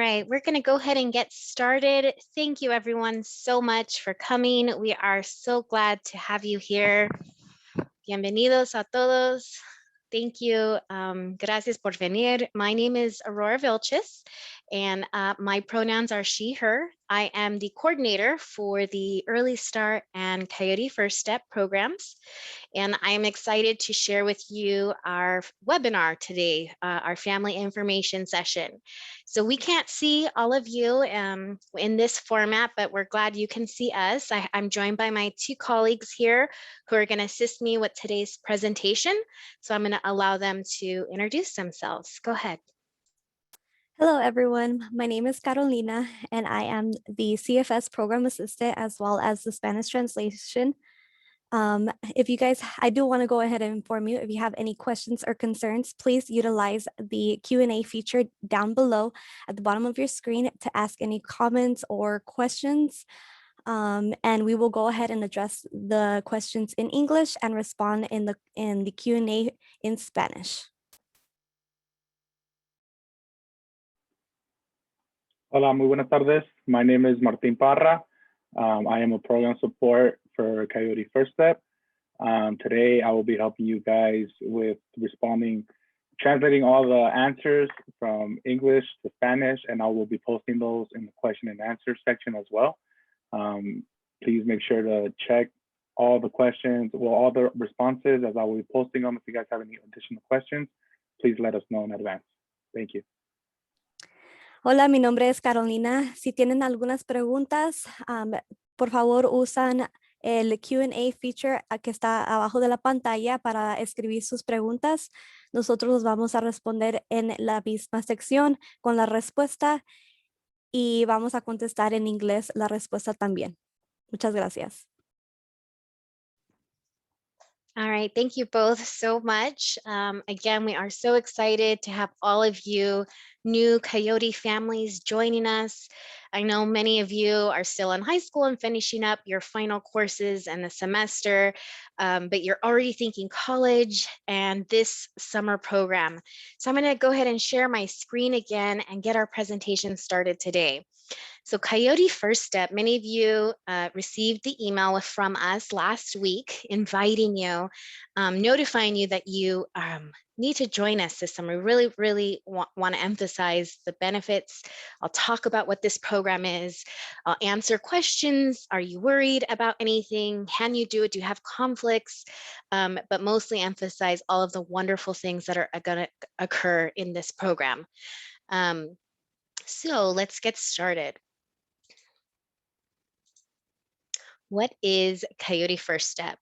right, we're going to go ahead and get started. Thank you everyone so much for coming. We are so glad to have you here. Bienvenidos a todos. Thank you. Gracias por venir. My name is Aurora Vilches, and my pronouns are she, her. I am the coordinator for the Early Start and Coyote First Step programs. And I am excited to share with you our webinar today, our family information session. So we can't see all of you in this format, but we're glad you can see us. I'm joined by my two colleagues here who are going to assist me with today's presentation. So I'm going to allow them to introduce themselves. Go ahead. Hello, everyone. My name is Carolina, and I am the CFS program assistant as well as the Spanish translation. If you guys, I do want to go ahead and inform you, if you have any questions or concerns, please utilize the Q&A feature down below at the bottom of your screen to ask any comments or questions. And we will go ahead and address the questions in English and respond in the Q&A in Spanish. Hola, muy buenas tardes. My name is Martin Parra. I am a program support for Coyote First Step. Today, I will be helping you guys with translating all the answers from English to Spanish, and I will be posting those in the question and answer section as well. Please make sure to check all the questions, all the responses as I will be posting them. If you guys have any additional questions, please let us know in advance. Thank you. Hola, mi nombre es Carolina. Si tienen algunas preguntas, por favor usan el Q&A feature que está abajo de la pantalla para escribir sus preguntas. Nosotros los vamos a responder en la misma sección con la respuesta y vamos a contestar en inglés la respuesta también. Muchas gracias. All right, thank you both so much. Again, we are so excited to have all of you new Coyote families joining us. I know many of you are still in high school and finishing up your final courses and the semester, but you're already thinking college and this summer program. So I'm going to go ahead and share my screen again and get our presentation started today. So Coyote First Step, many of you received the email from us last week inviting you, notifying you that you need to join us this summer. We really want to emphasize the benefits. I'll talk about what this program is. I'll answer questions. Are you worried about anything? Can you do it? Do you have conflicts? But mostly emphasize all of the wonderful things that are going to occur in this program. So let's get started. What is Coyote First Step?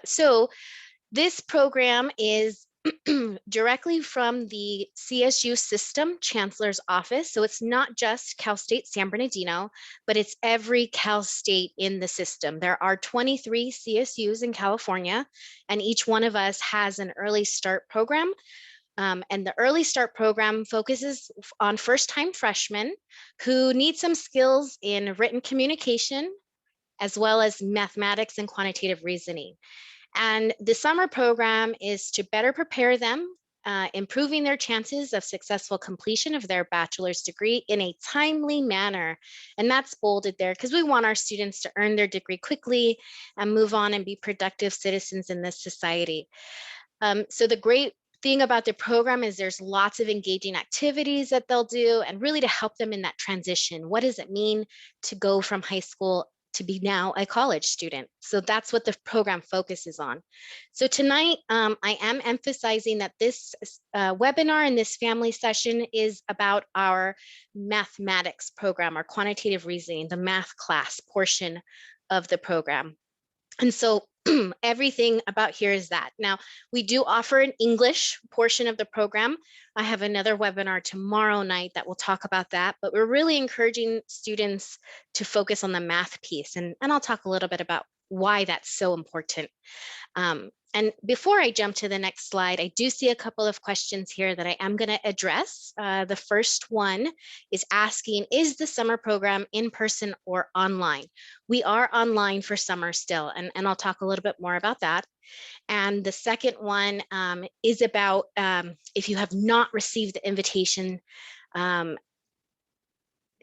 So this program is directly from the CSU system chancellor's office. So it's not just Cal State San Bernardino, but it's every Cal State in the system. There are 23 CSUs in California, and each one of us has an early start program. And the Early Start program focuses on first-time freshmen who need some skills in written communication, as well as mathematics and quantitative reasoning. And the summer program is to better prepare them, improving their chances of successful completion of their bachelor's degree in a timely manner. And that's bolded there because we want our students to earn their degree quickly and move on and be productive citizens in this society. So the great thing about the program is there's lots of engaging activities that they'll do and really to help them in that transition. What does it mean to go from high school to be now a college student? So that's what the program focuses on. So tonight, I am emphasizing that this webinar and this family session is about our mathematics program, our quantitative reasoning, the math class portion of the program. And so everything about here is that. Now, we do offer an English portion of the program. I have another webinar tomorrow night that will talk about that, but we're really encouraging students to focus on the math piece. And I'll talk a little bit about why that's so important. And before I jump to the next slide, I do see a couple of questions here that I am going to address. The first one is asking, is the summer program in person or online? We are online for summer still, and I'll talk a little bit more about that. And the second one is about if you have not received the invitation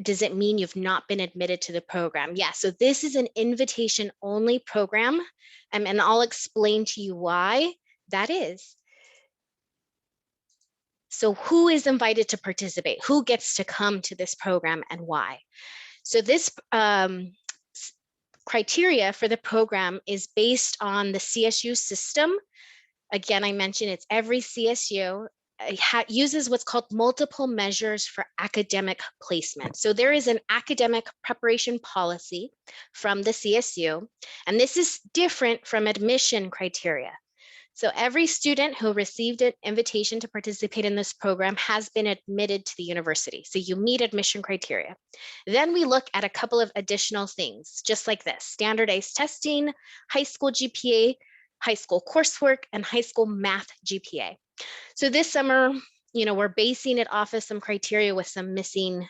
does it mean you've not been admitted to the program? Yeah, so this is an invitation only program, and I'll explain to you why that is. So who is invited to participate? Who gets to come to this program and why? So this criteria for the program is based on the CSU system. Again, I mentioned it's every CSU uses what's called multiple measures for academic placement. So there is an academic preparation policy from the CSU, and this is different from admission criteria. So every student who received an invitation to participate in this program has been admitted to the university. So you meet admission criteria. Then we look at a couple of additional things, just like this: standardized testing, high school GPA, high school coursework, and high school math GPA. So this summer, we're basing it off of some criteria with some missing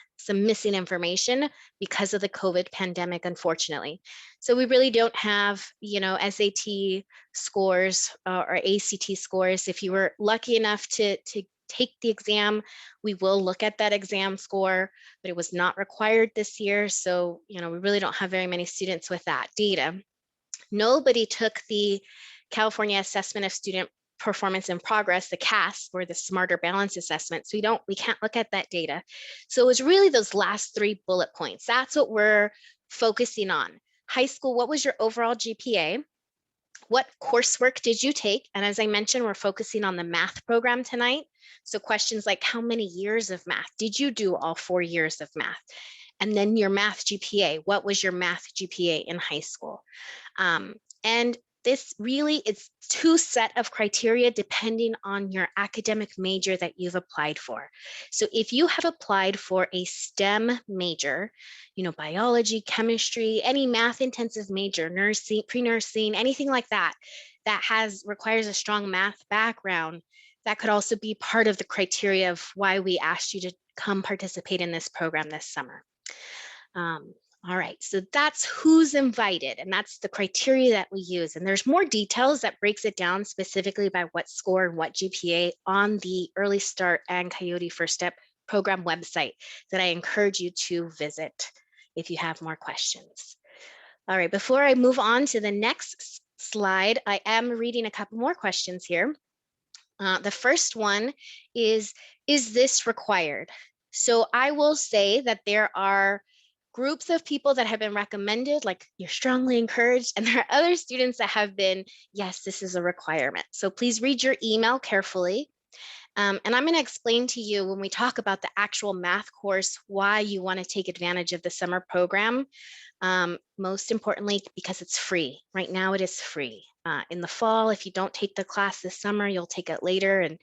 information because of the COVID pandemic, unfortunately. So we really don't have, SAT scores or ACT scores. If you were lucky enough to take the exam, we will look at that exam score, but it was not required this year. So, we really don't have very many students with that data. Nobody took the California Assessment of Student Performance and Progress, the CAS, or the Smarter Balance Assessment. So we can't look at that data. So it was really those last 3 bullet points. That's what we're focusing on. High school, what was your overall GPA? What coursework did you take? And as I mentioned, we're focusing on the math program tonight. So questions like, how many years of math? Did you do all 4 years of math? And then your math GPA, what was your math GPA in high school? And this really is 2 set of criteria depending on your academic major that you've applied for. So if you have applied for a STEM major, biology, chemistry, any math intensive major, nursing, pre-nursing, anything like that, that requires a strong math background, that could also be part of the criteria of why we asked you to come participate in this program this summer. All right, so that's who's invited, and that's the criteria that we use. And there's more details that breaks it down specifically by what score and what GPA on the Early Start and Coyote First Step program website that I encourage you to visit if you have more questions. All right, before I move on to the next slide, I am reading a couple more questions here. The first one is this required? So I will say that there are groups of people that have been recommended, like you're strongly encouraged, and there are other students that have been, yes, this is a requirement. So please read your email carefully. And I'm going to explain to you when we talk about the actual math course, why you want to take advantage of the summer program. Most importantly, because it's free. Right now it is free. In the fall, if you don't take the class this summer, you'll take it later and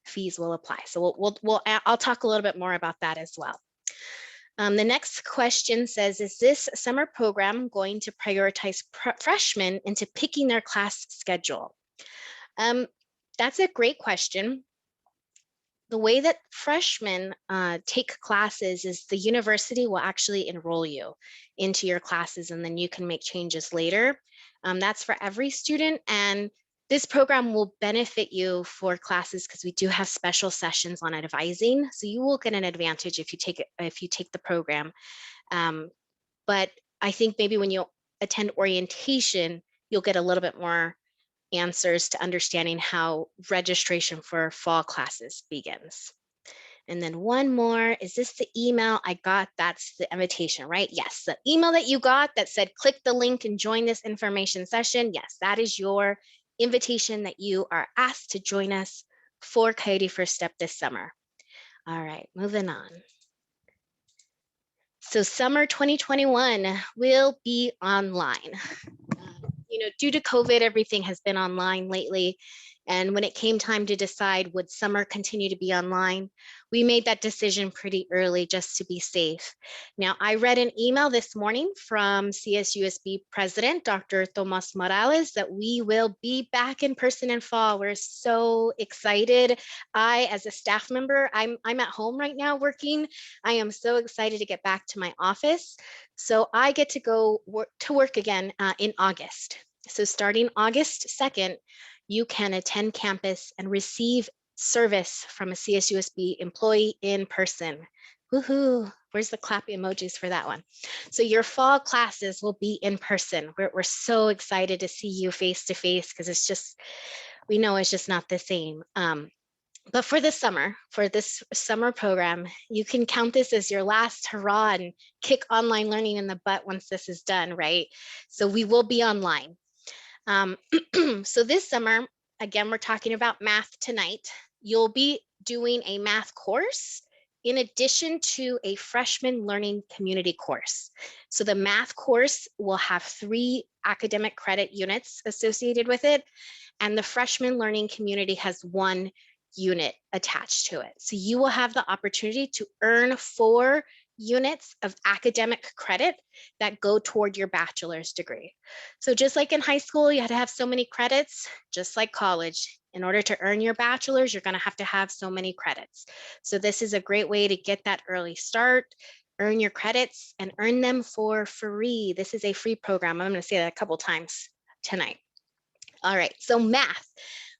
fees will apply. So I'll talk a little bit more about that as well. The next question says, is this summer program going to prioritize freshmen into picking their class schedule? That's a great question. The way that freshmen take classes is the university will actually enroll you into your classes, and then you can make changes later. That's for every student, and this program will benefit you for classes because we do have special sessions on advising. So you will get an advantage if you take the program. But I think maybe when you attend orientation, you'll get a little bit more answers to understanding how registration for fall classes begins. And then one more, is this the email I got? That's the invitation, right? Yes, the email that you got that said, click the link and join this information session. Yes, that is your invitation that you are asked to join us for Coyote First Step this summer. All right, moving on. So summer 2021 will be online. Due to COVID, everything has been online lately. And when it came time to decide, would summer continue to be online, we made that decision pretty early just to be safe. Now, I read an email this morning from CSUSB President, Dr. Tomas Morales, that we will be back in person in fall. We're so excited. I, as a staff member, I'm at home right now working. I am so excited to get back to my office. So I get to go to work again in August. So starting August 2nd, you can attend campus and receive service from a CSUSB employee in person. Woohoo! Where's the clap emojis for that one? So your fall classes will be in person. We're so excited to see you face to face because it's just, we know it's just not the same. But for this summer program, you can count this as your last hurrah and kick online learning in the butt once this is done, right? So we will be online. So this summer, again, we're talking about math tonight. You'll be doing a math course in addition to a freshman learning community course. So the math course will have 3 academic credit units associated with it, and the freshman learning community has 1 unit attached to it. So you will have the opportunity to earn 4 units of academic credit that go toward your bachelor's degree. So just like in high school, you had to have so many credits, just like college. In order to earn your bachelor's, you're going to have so many credits. So this is a great way to get that early start, earn your credits, and earn them for free. This is a free program. I'm going to say that a couple times tonight. All right, so math.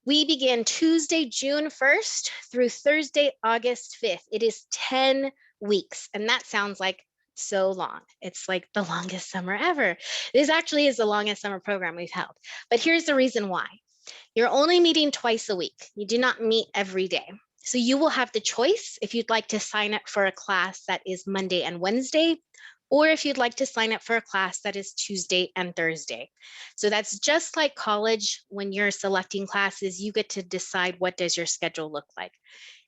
We begin Tuesday, June 1st through Thursday, August 5th. It is 10 weeks, and that sounds like so long. It's like the longest summer ever. This actually is the longest summer program we've held. But here's the reason why. You're only meeting twice a week. You do not meet every day. So you will have the choice if you'd like to sign up for a class that is Monday and Wednesday, or if you'd like to sign up for a class that is Tuesday and Thursday. So that's just like college. When you're selecting classes, you get to decide what does your schedule look like.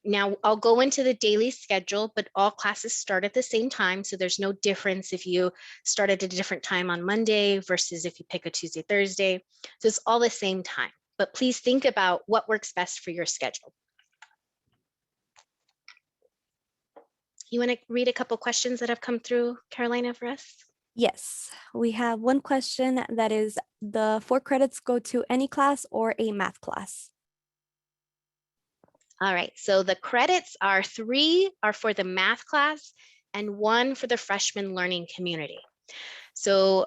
Now, I'll go into the daily schedule, but all classes start at the same time. So there's no difference if you start at a different time on Monday versus if you pick a Tuesday, Thursday. So it's all the same time. But please think about what works best for your schedule. You want to read a couple questions that have come through, Carolina, for us? Yes, we have one question that is, the 4 credits go to any class or a math class? All right, so the credits are 3 are for the math class and 1 for the freshman learning community. So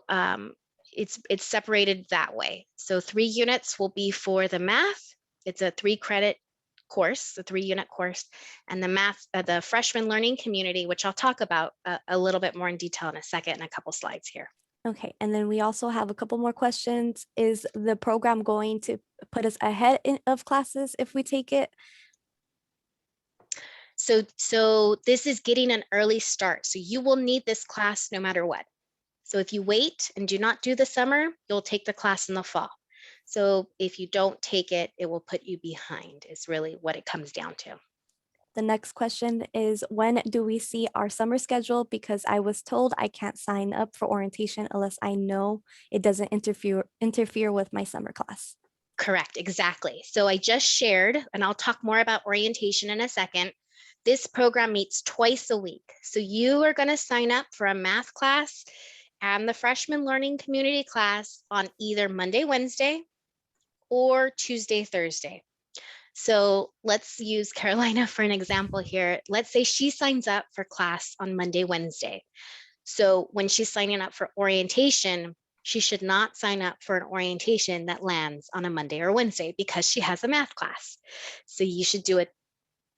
it's separated that way. So 3 units will be for the math. It's a 3 credit course, a 3 unit course, and the math, the freshman learning community, which I'll talk about a little bit more in detail in a second in a couple slides here. Okay, and then we also have a couple more questions. Is the program going to put us ahead of classes if we take it? So this is getting an early start. So you will need this class no matter what. So if you wait and do not do the summer, you'll take the class in the fall. So if you don't take it, it will put you behind, is really what it comes down to. The next question is, when do we see our summer schedule? Because I was told I can't sign up for orientation unless I know it doesn't interfere with my summer class. Correct, exactly. So I just shared, and I'll talk more about orientation in a second. This program meets twice a week. So you are going to sign up for a math class and the freshman learning community class on either Monday, Wednesday, or Tuesday, Thursday. So let's use Carolina for an example here. Let's say she signs up for class on Monday, Wednesday. So when she's signing up for orientation, she should not sign up for an orientation that lands on a Monday or Wednesday because she has a math class. So you should do it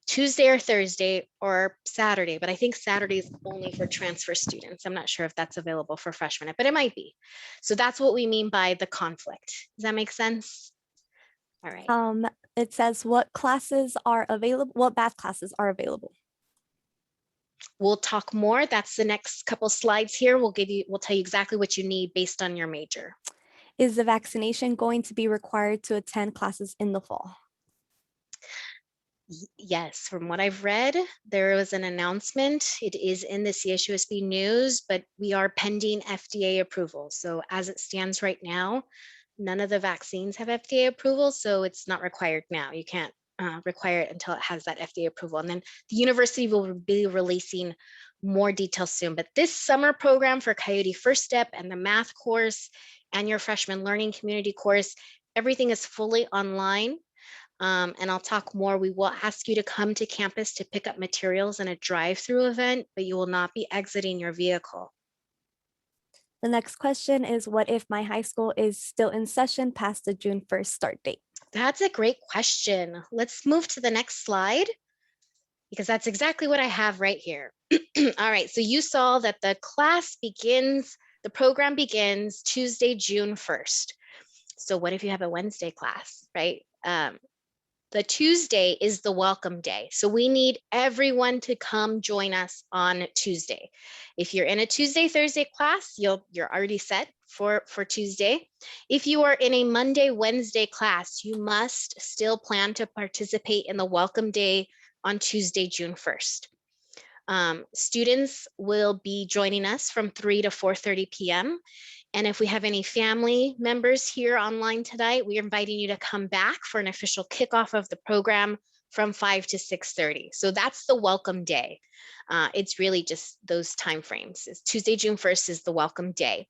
Tuesday or Thursday or Saturday, but I think Saturday is only for transfer students. I'm not sure if that's available for freshmen, but it might be. So that's what we mean by the conflict. Does that make sense? All right. It says what classes are available, what math classes are available. We'll talk more. That's the next couple slides here. We'll tell you exactly what you need based on your major. Is the vaccination going to be required to attend classes in the fall? Yes, from what I've read, there was an announcement. It is in the CSUSB news, but we are pending FDA approval. So as it stands right now, none of the vaccines have FDA approval, so it's not required now. You can't require it until it has that FDA approval. And then the university will be releasing more details soon. But this summer program for Coyote First Step and the math course and your freshman learning community course, everything is fully online. And I'll talk more. We will ask you to come to campus to pick up materials in a drive-through event, but you will not be exiting your vehicle. The next question is, what if my high school is still in session past the June 1st start date? That's a great question. Let's move to the next slide. because that's exactly what I have right here. All right, so you saw that the program begins Tuesday, June 1st. So what if you have a Wednesday class, right? The Tuesday is the welcome day. So we need everyone to come join us on Tuesday. If you're in a Tuesday, Thursday class, you're already set for Tuesday. If you are in a Monday, Wednesday class, you must still plan to participate in the welcome day on Tuesday, June 1st. Students will be joining us from 3 to 4:30 p.m. And if we have any family members here online tonight, we are inviting you to come back for an official kickoff of the program from 5 to 6:30. So that's the welcome day. It's really just those timeframes. Tuesday, June 1st is the welcome day.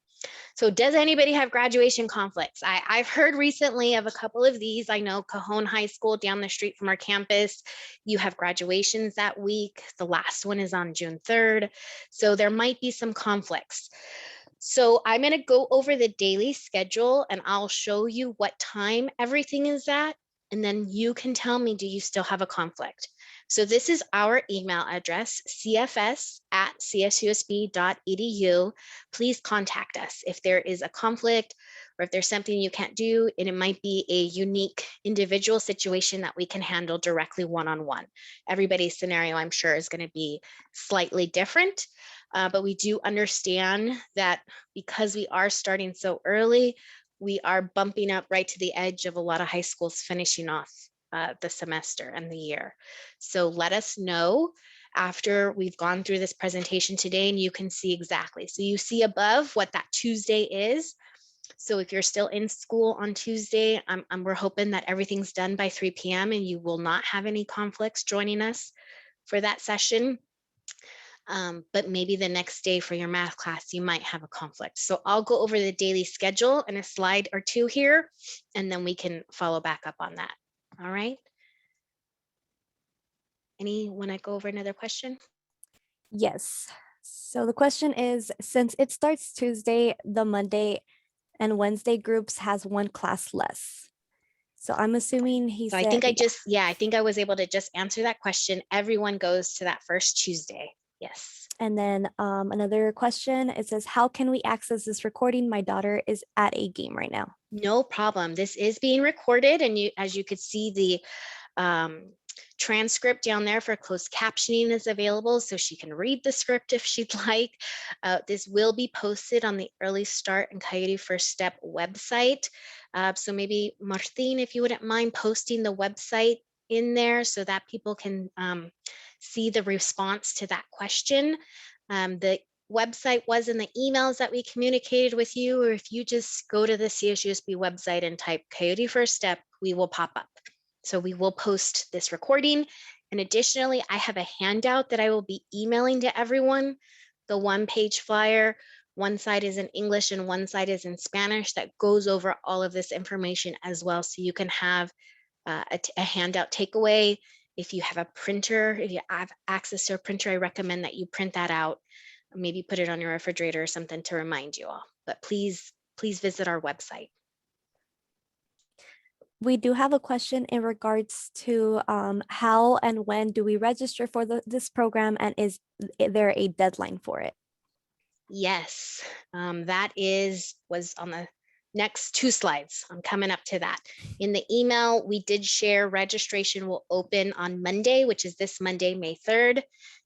So does anybody have graduation conflicts? I've heard recently of a couple of these. I know Cajon High School down the street from our campus, you have graduations that week. The last one is on June 3rd. So there might be some conflicts. So I'm going to go over the daily schedule and I'll show you what time everything is at. And then you can tell me, do you still have a conflict? So this is our email address, cfs@csusb.edu. Please contact us if there is a conflict or if there's something you can't do, and it might be a unique individual situation that we can handle directly one-on-one. Everybody's scenario, I'm sure, is going to be slightly different. But we do understand that because we are starting so early, we are bumping up right to the edge of a lot of high schools finishing off the semester and the year. So let us know after we've gone through this presentation today, and you can see exactly. So you see above what that Tuesday is. So if you're still in school on Tuesday, we're hoping that everything's done by 3 p.m. and you will not have any conflicts joining us for that session. But maybe the next day for your math class, you might have a conflict. So I'll go over the daily schedule in a slide or two here, and then we can follow back up on that. All right. Anyone, I go over another question? Yes. So the question is, since it starts Tuesday, the Monday and Wednesday groups has one class less. So I'm assuming he So said, I think I think I was able to just answer that question. Everyone goes to that first Tuesday. Yes. And then another question, it says, how can we access this recording? My daughter is at a game right now. No problem. This is being recorded, and as you could see, the transcript down there for closed captioning is available, so she can read the script if she'd like. This will be posted on the Early Start and Coyote First Step website. So maybe Martin, if you wouldn't mind posting the website in there so that people can see the response to that question. The website was in the emails that we communicated with you, or if you just go to the CSUSB website and type Coyote First Step, we will pop up. So we will post this recording. And additionally, I have a handout that I will be emailing to everyone. The one-page flyer, one side is in English and one side is in Spanish, that goes over all of this information as well. So you can have a handout takeaway. If you have a printer, if you have access to a printer, I recommend that you print that out, maybe put it on your refrigerator or something to remind you all. But please visit our website. We do have a question in regards to how and when do we register for this program, and is there a deadline for it? Yes, that was on the next two slides. I'm coming up to that. In the email, we did share registration will open on Monday, which is this Monday, May 3rd.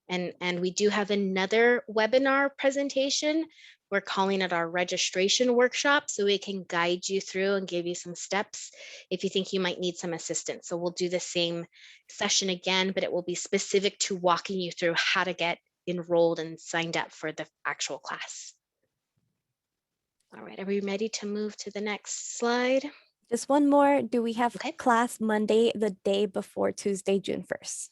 And we do have another webinar presentation. We're calling it our registration workshop, so we can guide you through and give you some steps if you think you might need some assistance. So we'll do the same session again, but it will be specific to walking you through how to get enrolled and signed up for the actual class. All right, are we ready to move to the next slide? Just one more. Do we have Okay. class Monday, the day before Tuesday, June 1st?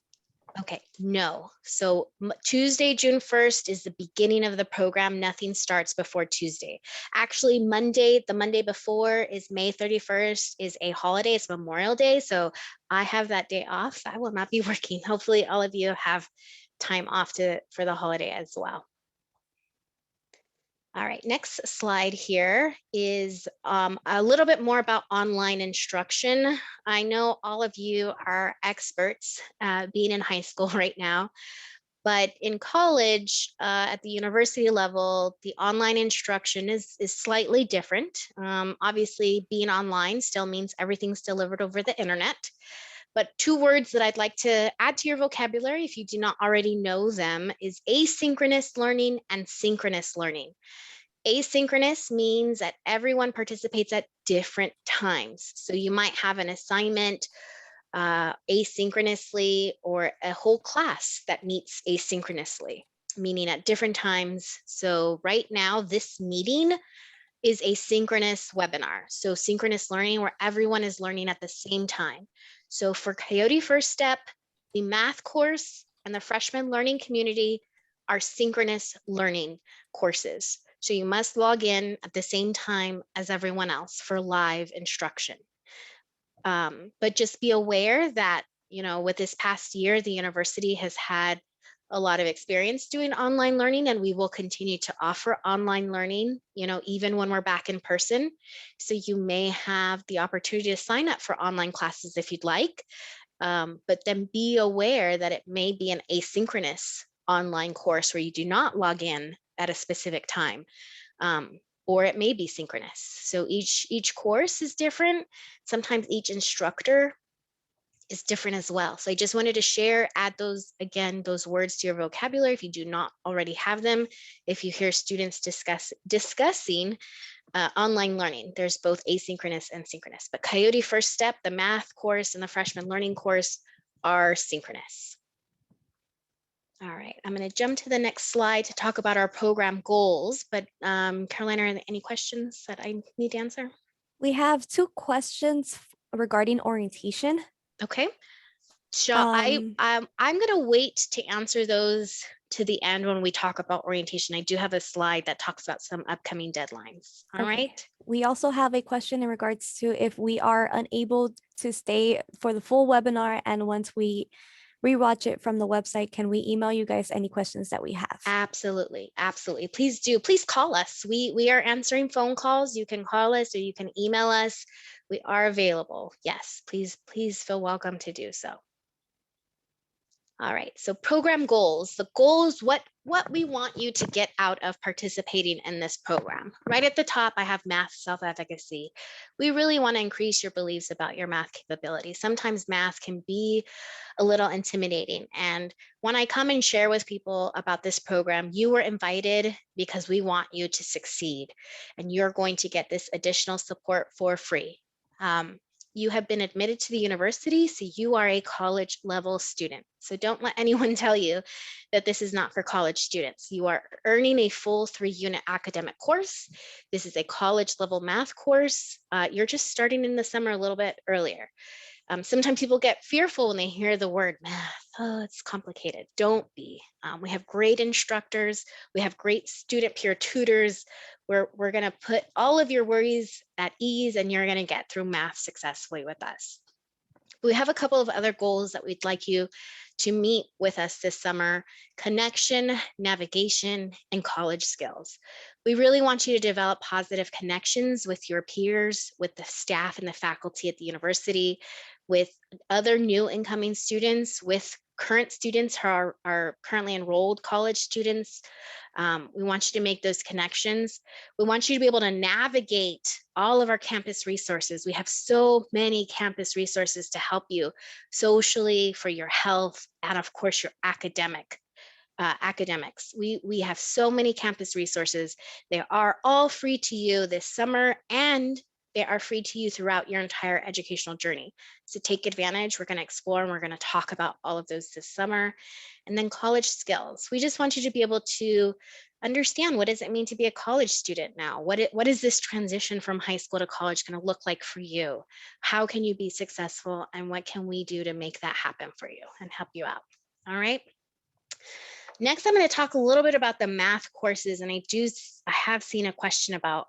Okay, no. So Tuesday, June 1st is the beginning of the program. Nothing starts before Tuesday. Actually, the Monday before is May 31st, is a holiday. It's Memorial Day. So I have that day off. I will not be working. Hopefully all of you have time off for the holiday as well. All right, next slide here is a little bit more about online instruction. I know all of you are experts being in high school right now, but in college, at the university level, the online instruction is slightly different. Obviously, being online still means everything's delivered over the internet. But two words that I'd like to add to your vocabulary, if you do not already know them, is asynchronous learning and synchronous learning. Asynchronous means that everyone participates at different times. So you might have an assignment asynchronously or a whole class that meets asynchronously, meaning at different times. So right now, this meeting is a synchronous webinar. So synchronous learning where everyone is learning at the same time. So for Coyote First Step, the math course and the freshman learning community are synchronous learning courses. So you must log in at the same time as everyone else for live instruction. But just be aware that, with this past year, the university has had a lot of experience doing online learning, and we will continue to offer online learning, even when we're back in person. So you may have the opportunity to sign up for online classes if you'd like, but then be aware that it may be an asynchronous online course where you do not log in at a specific time. Or it may be synchronous. So each course is different. Sometimes each instructor is different as well. So I just wanted to add those words to your vocabulary if you do not already have them. If you hear students discussing online learning, there's both asynchronous and synchronous. But Coyote First Step, the math course and the freshman learning course are synchronous. All right, I'm going to jump to the next slide to talk about our program goals. But Carolina, are there any questions that I need to answer? We have two questions regarding orientation. Okay. So I'm going to wait to answer those to the end when we talk about orientation. I do have a slide that talks about some upcoming deadlines. All right. We also have a question in regards to if we are unable to stay for the full webinar, and once we rewatch it from the website, can we email you guys any questions that we have? Absolutely. Absolutely. Please do. Please call us. We are answering phone calls. You can call us or you can email us. We are available. Yes, please feel welcome to do so. All right, so program goals. The goal is what we want you to get out of participating in this program. Right at the top, I have math self-efficacy. We really want to increase your beliefs about your math capability. Sometimes math can be a little intimidating. And when I come and share with people about this program, you were invited because we want you to succeed. And you're going to get this additional support for free. You have been admitted to the university, so you are a college level student. So don't let anyone tell you that this is not for college students. You are earning a full 3-unit academic course. This is a college level math course. You're just starting in the summer a little bit earlier. Sometimes people get fearful when they hear the word math. Oh, it's complicated. Don't be. We have great instructors. We have great student peer tutors. We're going to put all of your worries at ease, and you're going to get through math successfully with us. We have a couple of other goals that we'd like you to meet with us this summer: connection, navigation, and college skills. We really want you to develop positive connections with your peers, with the staff and the faculty at the university, with other new incoming students, with current students who are currently enrolled college students. We want you to make those connections. We want you to be able to navigate all of our campus resources. We have so many campus resources to help you socially, for your health, and of course your academics. We have so many campus resources. They are all free to you this summer, and they are free to you throughout your entire educational journey. So take advantage. We're going to explore and we're going to talk about all of those this summer. And then college skills. We just want you to be able to understand, what does it mean to be a college student now? What is this transition from high school to college going to look like for you? How can you be successful? And what can we do to make that happen for you and help you out? All right. Next, I'm going to talk a little bit about the math courses. And I have seen a question about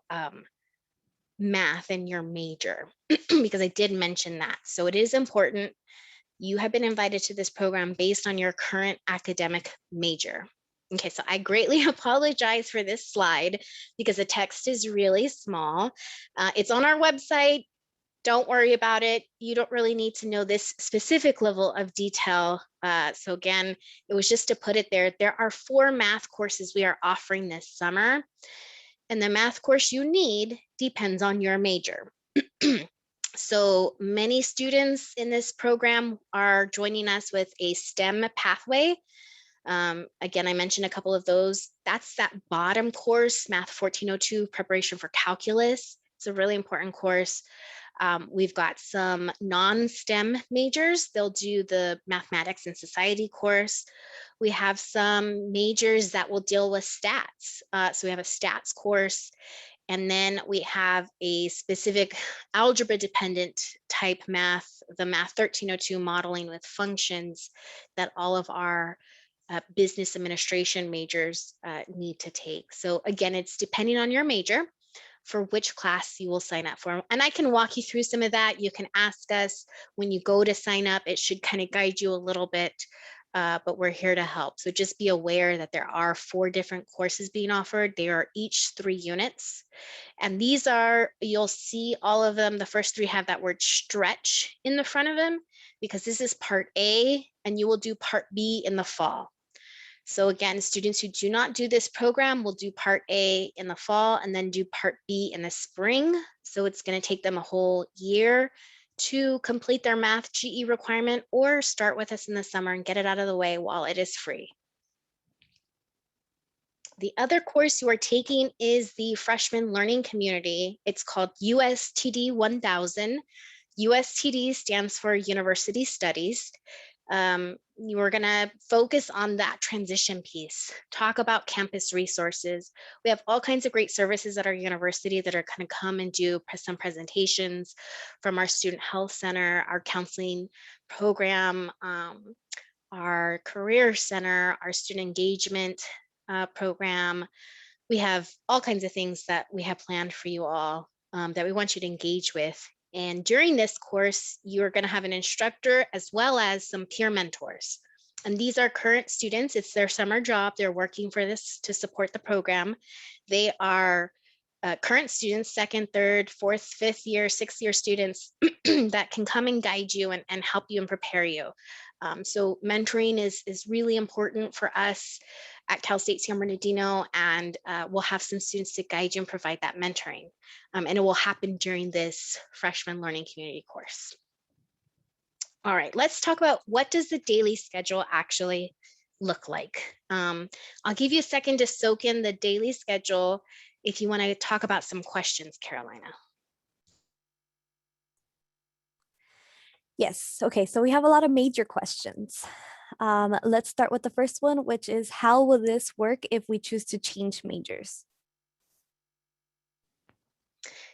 math in your major because I did mention that. So it is important. You have been invited to this program based on your current academic major. Okay, so I greatly apologize for this slide because the text is really small. It's on our website. Don't worry about it. You don't really need to know this specific level of detail. So again, it was just to put it there. There are 4 math courses we are offering this summer, and the math course you need depends on your major. So many students in this program are joining us with a STEM pathway. Again, I mentioned a couple of those. That's that bottom course, Math 1402, Preparation for Calculus. It's a really important course. We've got some non-STEM majors. They'll do the Mathematics and Society course. We have some majors that will deal with stats. So we have a stats course. And then we have a specific algebra dependent type math, the Math 1302 modeling with functions that all of our business administration majors need to take. So again, it's depending on your major for which class you will sign up for. And I can walk you through some of that. You can ask us when you go to sign up. It should kind of guide you a little bit, but we're here to help. So just be aware that there are 4 different courses being offered. They are each 3 units. And these are, you'll see all of them. The first 3 have that word stretch in the front of them because this is part A and you will do part B in the fall. So again, students who do not do this program will do part A in the fall and then do part B in the spring. So it's going to take them a whole year to complete their math GE requirement or start with us in the summer and get it out of the way while it is free. The other course you are taking is the freshman learning community. It's called USTD 1000. USTD stands for University Studies. You are going to focus on that transition piece, talk about campus resources. We have all kinds of great services at our university that are going to come and do some presentations from our student health center, our counseling program, our career center, our student engagement program. We have all kinds of things that we have planned for you all that we want you to engage with. And during this course, you're going to have an instructor as well as some peer mentors. And these are current students. It's their summer job. They're working for this to support the program. They are current students, 2nd, 3rd, 4th, 5th year, 6th year students that can come and guide you and help you and prepare you. So mentoring is really important for us at Cal State San Bernardino, and we'll have some students to guide you and provide that mentoring. And it will happen during this freshman learning community course. All right, let's talk about what does the daily schedule actually look like. I'll give you a second to soak in the daily schedule if you want to talk about some questions, Carolina. Yes, okay, so we have a lot of major questions. Let's start with the first one, which is how will this work if we choose to change majors?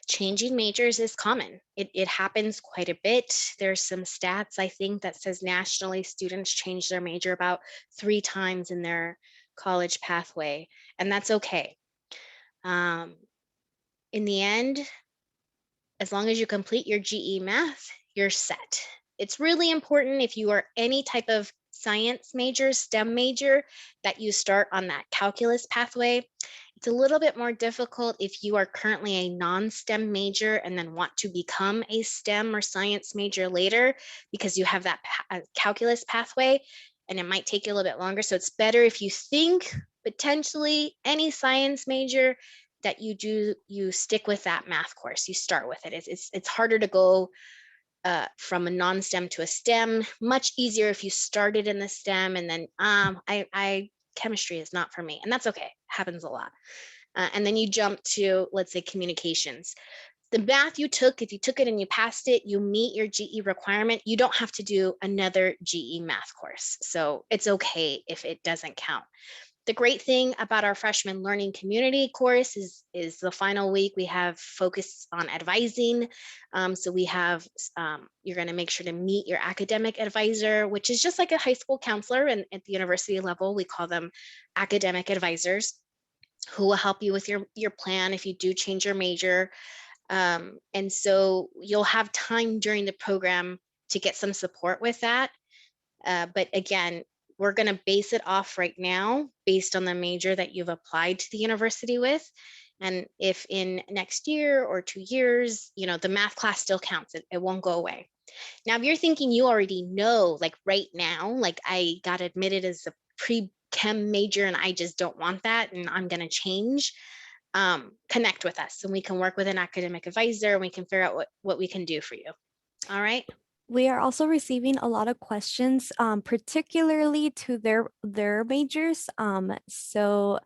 Changing majors is common. It happens quite a bit. There's some stats, I think, that says nationally students change their major about 3 times in their college pathway, and that's okay. In the end, as long as you complete your GE math, you're set. It's really important if you are any type of science major, STEM major, that you start on that calculus pathway. It's a little bit more difficult if you are currently a non-STEM major and then want to become a STEM or science major later because you have that calculus pathway, and it might take you a little bit longer. So it's better if you think potentially any science major that you stick with that math course. You start with it. It's harder to go from a non-STEM to a STEM. Much easier if you started in the STEM and then chemistry is not for me, and that's okay. Happens a lot. And then you jump to, let's say, communications. The math you took, if you took it and you passed it, you meet your GE requirement. You don't have to do another GE math course. So it's okay if it doesn't count. The great thing about our freshman learning community course is the final week we have focus on advising. So we have, you're going to make sure to meet your academic advisor, which is just like a high school counselor, and at the university level, we call them academic advisors, who will help you with your plan if you do change your major. And so you'll have time during the program to get some support with that. But again, we're going to base it off right now based on the major that you've applied to the university with. And if in next year or 2 years, you know, the math class still counts, it won't go away. Now, if you're thinking you already know, like right now, like I got admitted as a pre-chem major and I just don't want that and I'm going to change, connect with us and we can work with an academic advisor and we can figure out what we can do for you. All right. We are also receiving a lot of questions, particularly to their majors. So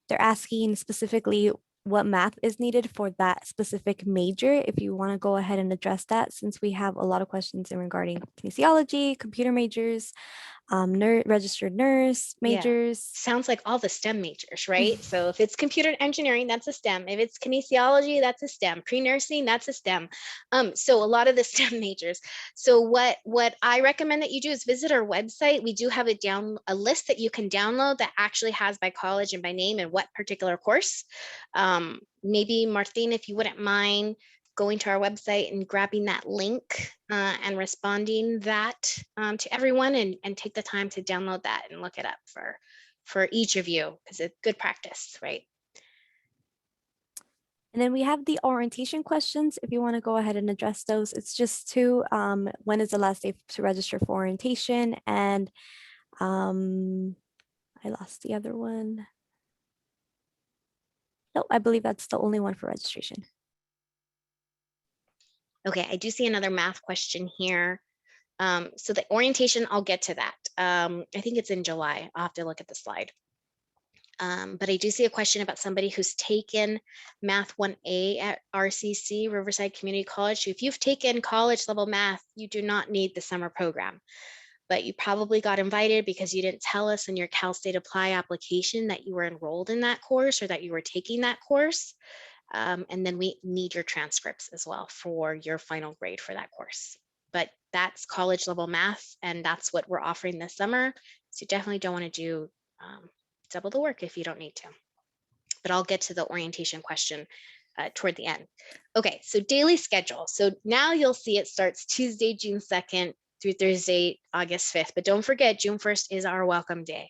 they're asking specifically what math is needed for that specific major. If you want to go ahead and address that, since we have a lot of questions in regarding kinesiology, computer majors, registered nurse majors. Sounds like all the STEM majors, right? So if it's computer engineering, that's a STEM. If it's kinesiology, that's a STEM. Pre-nursing, that's a STEM. So a lot of the STEM majors. So what I recommend that you do is visit our website. We do have a list that you can download that actually has by college and by name and what particular course. Maybe Martin, if you wouldn't mind going to our website and grabbing that link and responding that to everyone and take the time to download that and look it up for each of you, because it's good practice, right? And then we have the orientation questions. If you want to go ahead and address those, it's just two. When is the last day to register for orientation? And I lost the other one. No, I believe that's the only one for registration. Okay, I do see another math question here. So the orientation, I'll get to that. I think it's in July. I'll have to look at the slide. But I do see a question about somebody who's taken Math 1A at RCC, Riverside Community College. So if you've taken college level math, you do not need the summer program. But you probably got invited because you didn't tell us in your Cal State Apply application that you were enrolled in that course or that you were taking that course. And then we need your transcripts as well for your final grade for that course. But that's college level math, and that's what we're offering this summer. So you definitely don't want to do double the work if you don't need to. But I'll get to the orientation question toward the end. Okay, so daily schedule. So now you'll see it starts Tuesday, June 2nd through Thursday, August 5th. But don't forget, June 1st is our welcome day.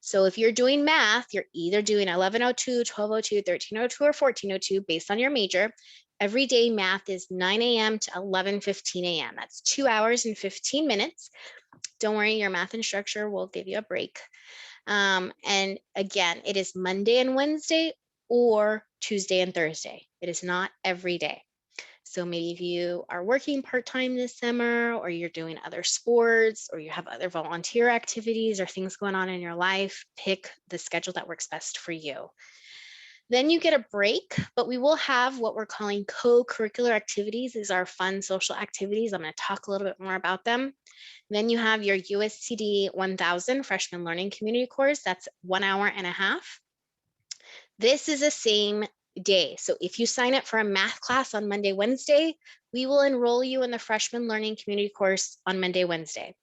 So if you're doing math, you're either doing 1102, 1202, 1302, or 1402 based on your major. Every day math is 9 a.m. to 11:15 a.m. That's 2 hours and 15 minutes. Don't worry, your math instructor will give you a break. And again, it is Monday and Wednesday or Tuesday and Thursday. It is not every day. So maybe if you are working part-time this summer, or you're doing other sports, or you have other volunteer activities or things going on in your life, pick the schedule that works best for you. Then you get a break, but we will have what we're calling co-curricular activities. These are fun social activities. I'm going to talk a little bit more about them. Then you have your USCD 1000 Freshman Learning Community course. That's 1 hour and a half. This is the same day. So if you sign up for a math class on Monday, Wednesday, we will enroll you in the Freshman Learning Community course on Monday, Wednesday.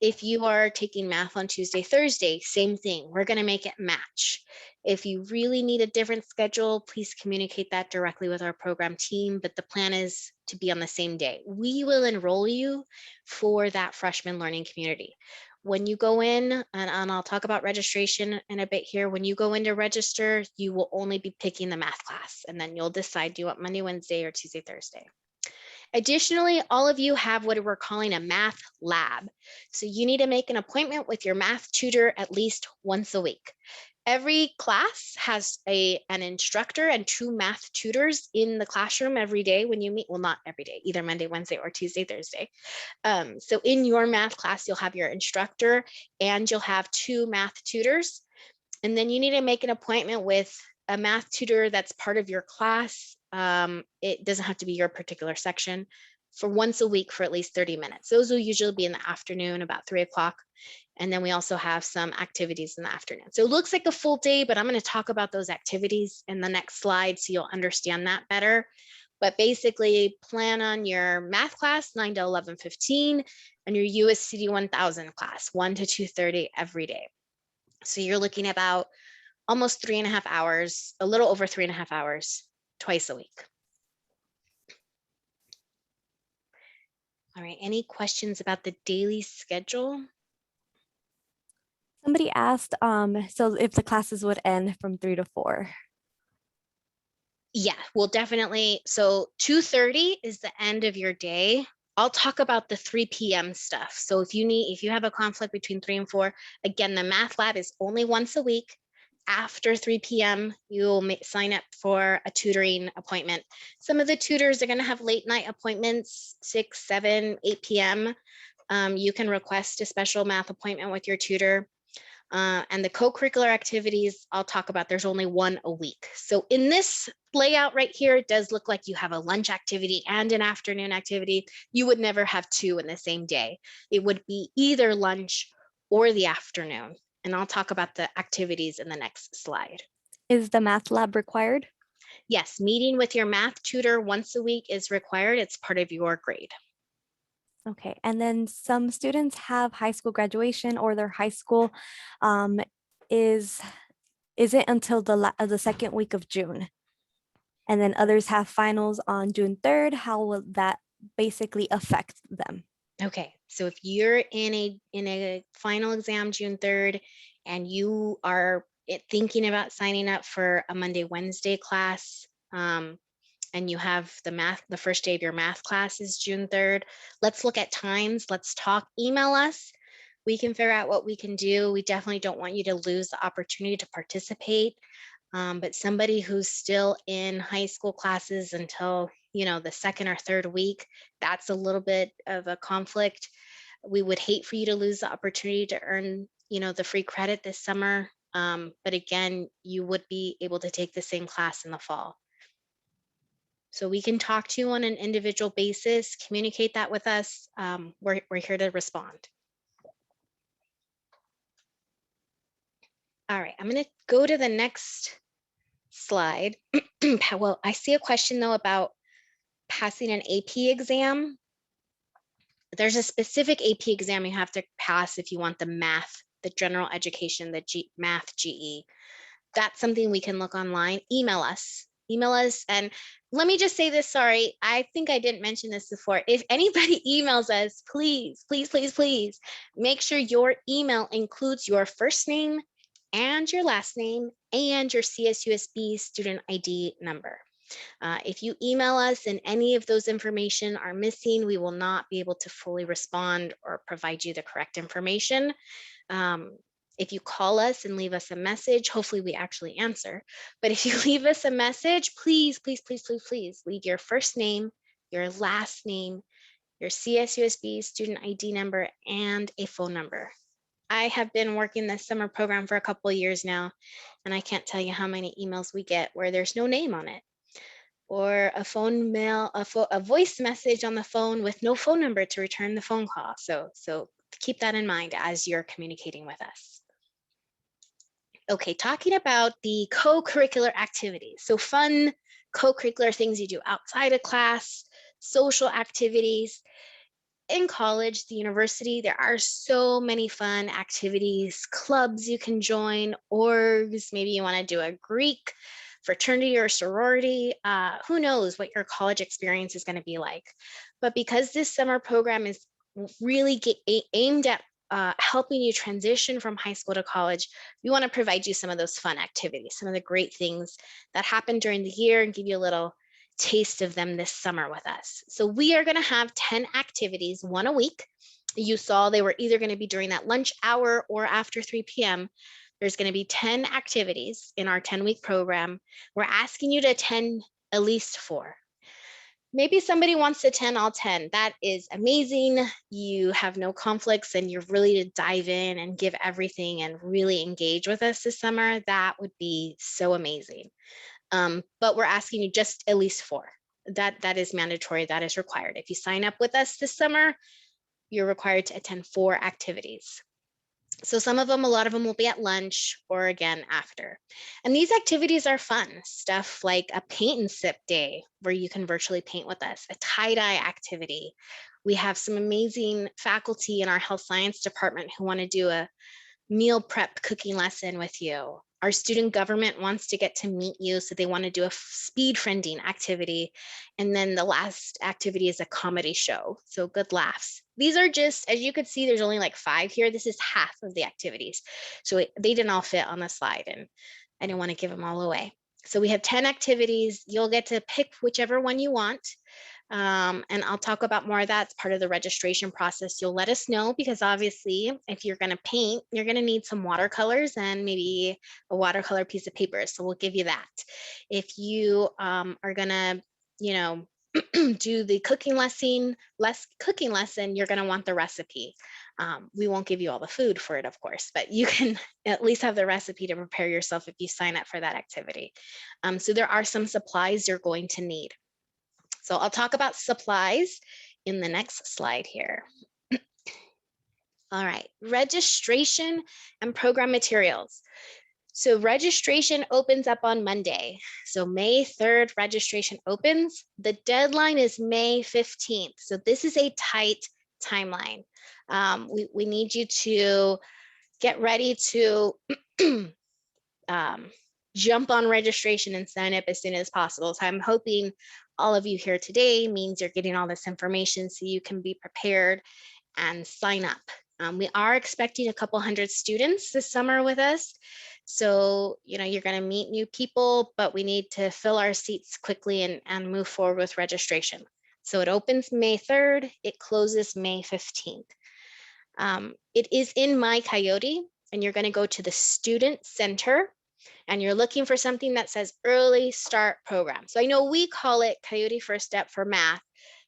If you are taking math on Tuesday, Thursday, same thing. We're going to make it match. If you really need a different schedule, please communicate that directly with our program team, but the plan is to be on the same day. We will enroll you for that freshman learning community. When you go in, and I'll talk about registration in a bit here, when you go in to register, you will only be picking the math class, and then you'll decide, do you want Monday, Wednesday, or Tuesday, Thursday? Additionally, all of you have what we're calling a math lab. So you need to make an appointment with your math tutor at least once a week. Every class has an instructor and 2 math tutors in the classroom every day when you meet. Well, not every day, either Monday, Wednesday, or Tuesday, Thursday. So in your math class, you'll have your instructor and you'll have 2 math tutors. And then you need to make an appointment with a math tutor that's part of your class. It doesn't have to be your particular section, for once a week for at least 30 minutes. Those will usually be in the afternoon, about 3 o'clock. And then we also have some activities in the afternoon. So it looks like a full day, but I'm going to talk about those activities in the next slide so you'll understand that better. But basically, plan on your math class 9 to 11:15 and your USCD 1000 class 1 to 2:30 every day. So you're looking at about almost 3.5 hours, a little over 3.5 hours twice a week. All right, any questions about the daily schedule? Somebody asked, so if the classes would end from 3 to 4. Yeah, we'll definitely. So 2:30 is the end of your day. I'll talk about the 3 p.m. stuff. So if you have a conflict between 3 and 4, again, the math lab is only once a week. After 3 p.m., you'll sign up for a tutoring appointment. Some of the tutors are going to have late night appointments, 6, 7, 8 p.m. You can request a special math appointment with your tutor. And the co-curricular activities I'll talk about, there's only one a week. So in this layout right here, it does look like you have a lunch activity and an afternoon activity. You would never have two in the same day. It would be either lunch or the afternoon. And I'll talk about the activities in the next slide. Is the math lab required? Yes, meeting with your math tutor once a week is required. It's part of your grade. Okay, and then some students have high school graduation, or their high school um, is it until the second week of June? And then others have finals on June 3rd. How will that basically affect them? Okay, so if you're in a final exam June 3rd and you are thinking about signing up for a Monday, Wednesday class, and you have the first day of your math class is June 3rd, let's look at times. Let's talk, email us. We can figure out what we can do. We definitely don't want you to lose the opportunity to participate. But somebody who's still in high school classes until, the second or third week, that's a little bit of a conflict. We would hate for you to lose the opportunity to earn, the free credit this summer. But again, you would be able to take the same class in the fall. So we can talk to you on an individual basis, communicate that with us. We're here to respond. All right, I'm going to go to the next slide. Well, I see a question though about passing an AP exam. There's a specific AP exam you have to pass if you want the math, the general education, the math GE. That's something we can look online. Email us. And let me just say this, sorry, I think I didn't mention this before. If anybody emails us, please, please, please, please make sure your email includes your first name and your last name and your CSUSB student ID number. If you email us and any of those information are missing, we will not be able to fully respond or provide you the correct information. If you call us and leave us a message, hopefully we actually answer. But if you leave us a message, please, please, please, please, please leave your first name, your last name, your CSUSB student ID number, and a phone number. I have been working this summer program for a couple of years now, and I can't tell you how many emails we get where there's no name on it, or a voice message on the phone with no phone number to return the phone call. So keep that in mind as you're communicating with us. Okay, talking about the co-curricular activities. So fun co-curricular things you do outside of class, social activities. In college, the university, there are so many fun activities, clubs you can join, orgs, maybe you want to do a Greek fraternity or sorority. Who knows what your college experience is going to be like. But because this summer program is really aimed at helping you transition from high school to college, we want to provide you some of those fun activities, some of the great things that happen during the year, and give you a little taste of them this summer with us. So we are going to have 10 activities, one a week. You saw they were either going to be during that lunch hour or after 3 p.m. There's going to be 10 activities in our 10-week program. We're asking you to attend at least 4. Maybe somebody wants to attend all 10. That is amazing. You have no conflicts and you're really to dive in and give everything and really engage with us this summer. That would be so amazing. But we're asking you just at least 4. That is mandatory. That is required. If you sign up with us this summer, you're required to attend 4 activities. So a lot of them will be at lunch or again after. And these activities are fun. Stuff like a paint and sip day where you can virtually paint with us, a tie-dye activity. We have some amazing faculty in our health science department who want to do a meal prep cooking lesson with you. Our student government wants to get to meet you, so they want to do a speed friending activity. And then the last activity is a comedy show, so good laughs. These are just, as you could see, there's only like 5 here. This is half of the activities. So they didn't all fit on the slide, and I didn't want to give them all away. So we have 10 activities. You'll get to pick whichever one you want. And I'll talk about more of that. It's part of the registration process. You'll let us know, because obviously if you're going to paint, you're going to need some watercolors and maybe a watercolor piece of paper. So we'll give you that. If you are going to, you know, do the cooking lesson, you're going to want the recipe. We won't give you all the food for it, of course, but you can at least have the recipe to prepare yourself if you sign up for that activity. So there are some supplies you're going to need. So I'll talk about supplies in the next slide here. All right, registration and program materials. So registration opens up on Monday. So May 3rd, registration opens. The deadline is May 15th. So this is a tight timeline. We need you to get ready to jump on registration and sign up as soon as possible. So I'm hoping all of you here today means you're getting all this information so you can be prepared and sign up. We are expecting a couple hundred students this summer with us. So, you know, you're going to meet new people, but we need to fill our seats quickly and move forward with registration. So it opens May 3rd, it closes May 15th. It is in My Coyote, and you're going to go to the Student Center, and you're looking for something that says Early Start Program. So I know we call it Coyote First Step for math,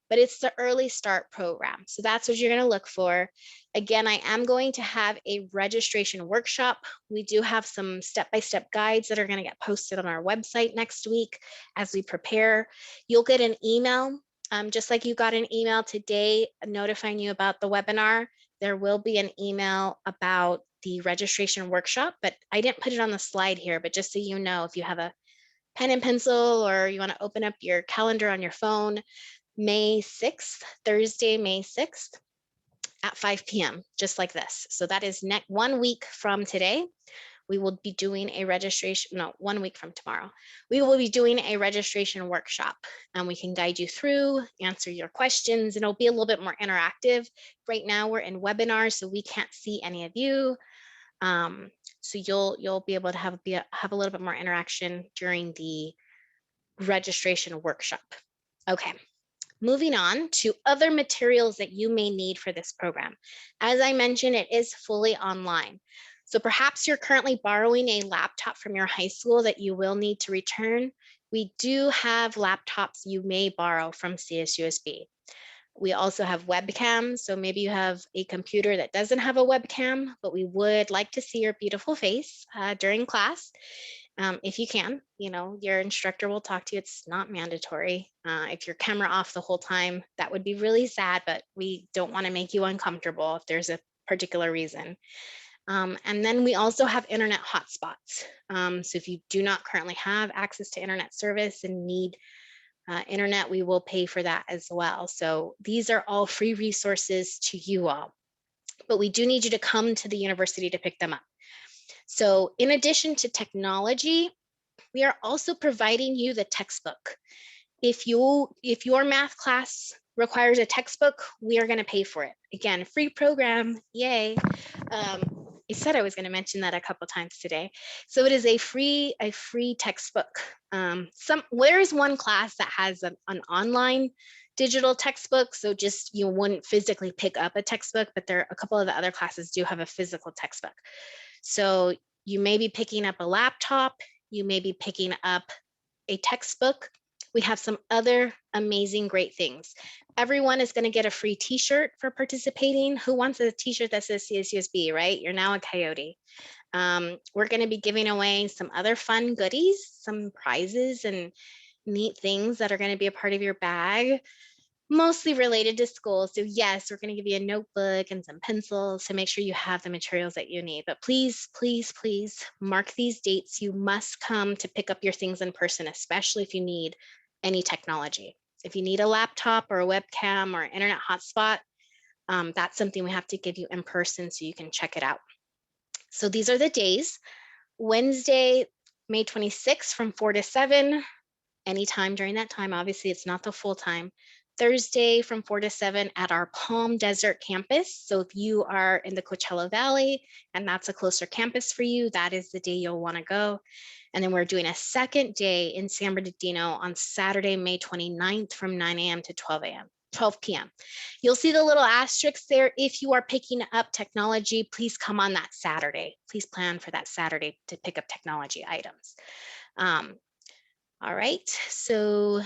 but it's the Early Start Program. So that's what you're going to look for. Again, I am going to have a registration workshop. We do have some step-by-step guides that are going to get posted on our website next week as we prepare. You'll get an email, just like you got an email today notifying you about the webinar. There will be an email about the registration workshop, but I didn't put it on the slide here, but just so you know, if you have a pen and pencil or you want to open up your calendar on your phone, May 6th, Thursday, May 6th at 5 p.m., just like this. So that is 1 week from today. We will be doing a registration, no, 1 week from tomorrow. We will be doing a registration workshop, and we can guide you through, answer your questions, and it'll be a little bit more interactive. Right now we're in webinars, so we can't see any of you. So you'll be able to have a little bit more interaction during the registration workshop. Okay. Moving on to other materials that you may need for this program. As I mentioned, it is fully online. So perhaps you're currently borrowing a laptop from your high school that you will need to return. We do have laptops you may borrow from CSUSB. We also have webcams. So maybe you have a computer that doesn't have a webcam, but we would like to see your beautiful face during class. If you can, you know, your instructor will talk to you. It's not mandatory. If your camera off the whole time, that would be really sad, but we don't want to make you uncomfortable if there's a particular reason. And then we also have internet hotspots. So if you do not currently have access to internet service and need internet, we will pay for that as well. So these are all free resources to you all, but we do need you to come to the university to pick them up. So in addition to technology, we are also providing you the textbook. If your math class requires a textbook, we are going to pay for it. Again, free program, yay. I said I was going to mention that a couple times today. So it is a free textbook. There is one class that has an online digital textbook, so just you wouldn't physically pick up a textbook, but there are a couple of the other classes do have a physical textbook. So you may be picking up a laptop, you may be picking up a textbook. We have some other amazing, great things. Everyone is going to get a free t-shirt for participating. Who wants a t-shirt that says CSUSB, right? You're now a Coyote. We're going to be giving away some other fun goodies, some prizes and neat things that are going to be a part of your bag, mostly related to school. So yes, we're going to give you a notebook and some pencils to make sure you have the materials that you need. But please, please, please mark these dates. You must come to pick up your things in person, especially if you need any technology. If you need a laptop or a webcam or internet hotspot, that's something we have to give you in person so you can check it out. So these are the days. Wednesday, May 26th from 4 to 7, anytime during that time. Obviously, it's not the full time. Thursday from 4 to 7 at our Palm Desert campus. So if you are in the Coachella Valley and that's a closer campus for you, that is the day you'll want to go. And then we're doing a second day in San Bernardino on Saturday, May 29th from 9 a.m. to 12 p.m. You'll see the little asterisks there. If you are picking up technology, please come on that Saturday. Please plan for that Saturday to pick up technology items. All right, so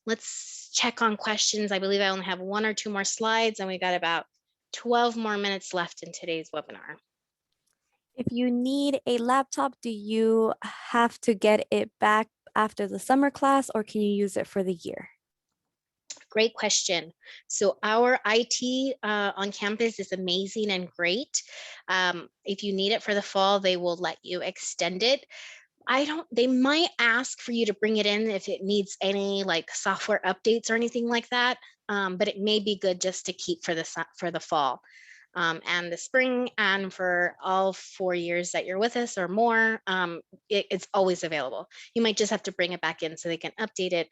let's check on questions. I believe I only have 1 or 2 more slides, and we got about 12 more minutes left in today's webinar. If you need a laptop, do you have to get it back after the summer class, or can you use it for the year? Great question. So our IT on campus is amazing and great. If you need it for the fall, they will let you extend it. They might ask for you to bring it in if it needs any like software updates or anything like that. But it may be good just to keep for the fall and the spring, and for all 4 years that you're with us or more, it's always available. You might just have to bring it back in so they can update it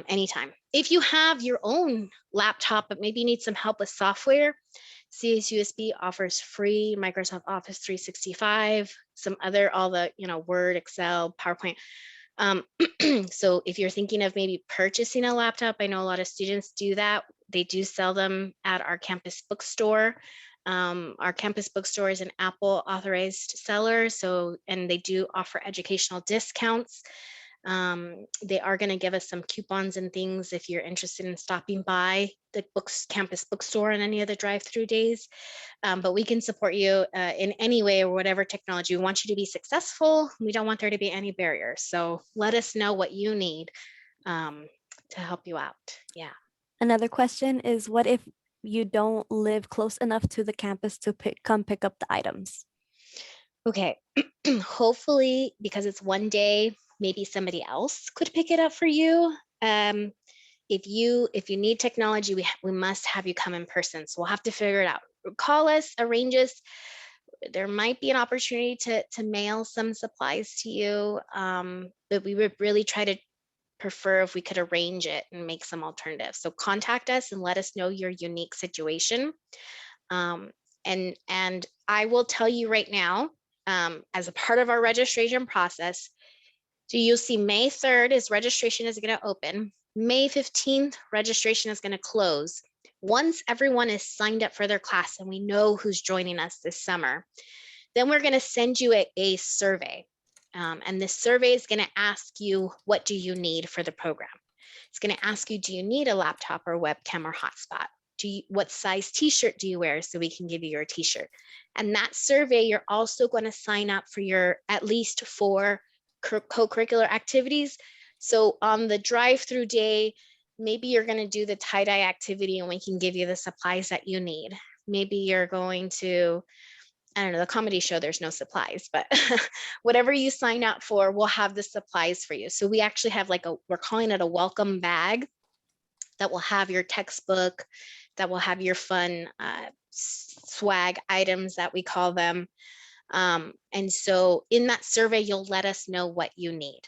anytime. If you have your own laptop, but maybe you need some help with software, CSUSB offers free Microsoft Office 365, some other, all the, Word, Excel, PowerPoint. So if you're thinking of maybe purchasing a laptop, I know a lot of students do that. They do sell them at our campus bookstore. Our campus bookstore is an Apple authorized seller, and they do offer educational discounts. They are going to give us some coupons and things if you're interested in stopping by the campus bookstore on any of the drive-through days. But we can support you in any way or whatever technology. We want you to be successful. We don't want there to be any barriers. So let us know what you need to help you out. Yeah. Another question is, what if you don't live close enough to the campus to come pick up the items? Okay. Hopefully, because it's one day, maybe somebody else could pick it up for you. If you need technology, we must have you come in person. So we'll have to figure it out. Call us, arrange us. There might be an opportunity to mail some supplies to you, but we would really try to prefer if we could arrange it and make some alternatives. So contact us and let us know your unique situation. And I will tell you right now, as a part of our registration process, so you'll see May 3rd is registration is going to open. May 15th, registration is going to close. Once everyone is signed up for their class and we know who's joining us this summer, then we're going to send you a survey. And this survey is going to ask you, what do you need for the program? It's going to ask you, do you need a laptop or webcam or hotspot? What size t-shirt do you wear so we can give you your t-shirt? And that survey, you're also going to sign up for your at least 4 co-curricular activities. So on the drive-through day, maybe you're going to do the tie-dye activity and we can give you the supplies that you need. Maybe you're going to, I don't know, the comedy show, there's no supplies, but whatever you sign up for, we'll have the supplies for you. So we actually have we're calling it a welcome bag that will have your textbook, that will have your fun swag items that we call them. And so in that survey, you'll let us know what you need.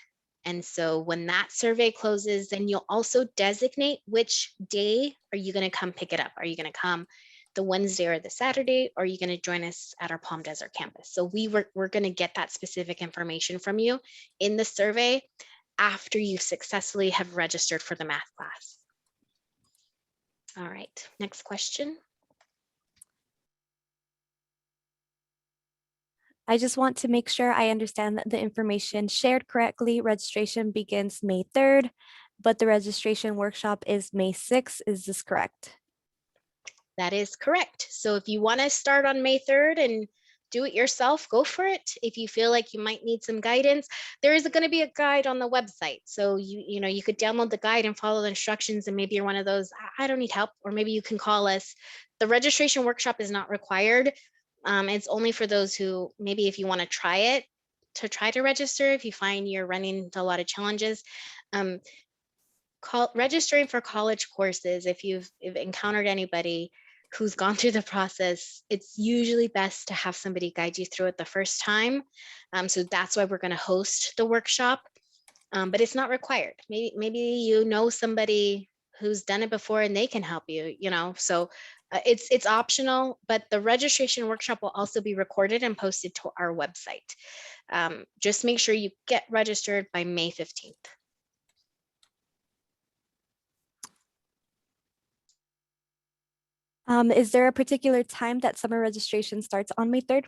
And so when that survey closes, then you'll also designate which day are you going to come pick it up. Are you going to come the Wednesday or the Saturday, or are you going to join us at our Palm Desert campus? So we're going to get that specific information from you in the survey after you successfully have registered for the math class. All right, next question. I just want to make sure I understand that the information shared correctly. Registration begins May 3rd, but the registration workshop is May 6th. Is this correct? That is correct. So if you want to start on May 3rd and do it yourself, go for it. If you feel like you might need some guidance, there is going to be a guide on the website. So you could download the guide and follow the instructions, and maybe you're one of those, I don't need help, or maybe you can call us. The registration workshop is not required. It's only for those who, maybe if you want to try to register, if you find you're running into a lot of challenges. Registering for college courses, if you've encountered anybody who's gone through the process, it's usually best to have somebody guide you through it the first time. So that's why we're going to host the workshop, but it's not required. Maybe you know somebody who's done it before and they can help you, so it's optional, but the registration workshop will also be recorded and posted to our website. Just make sure you get registered by May 15th. Is there a particular time that summer registration starts on May 3rd?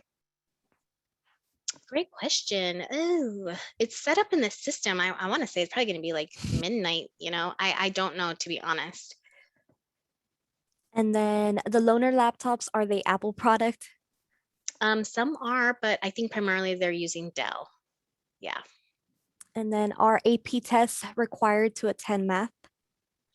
Great question. Oh, it's set up in the system. I want to say it's probably going to be like midnight, I don't know, to be honest. And then the loaner laptops, are they Apple product? Some are, but I think primarily they're using Dell. Yeah. And then are AP tests required to attend math?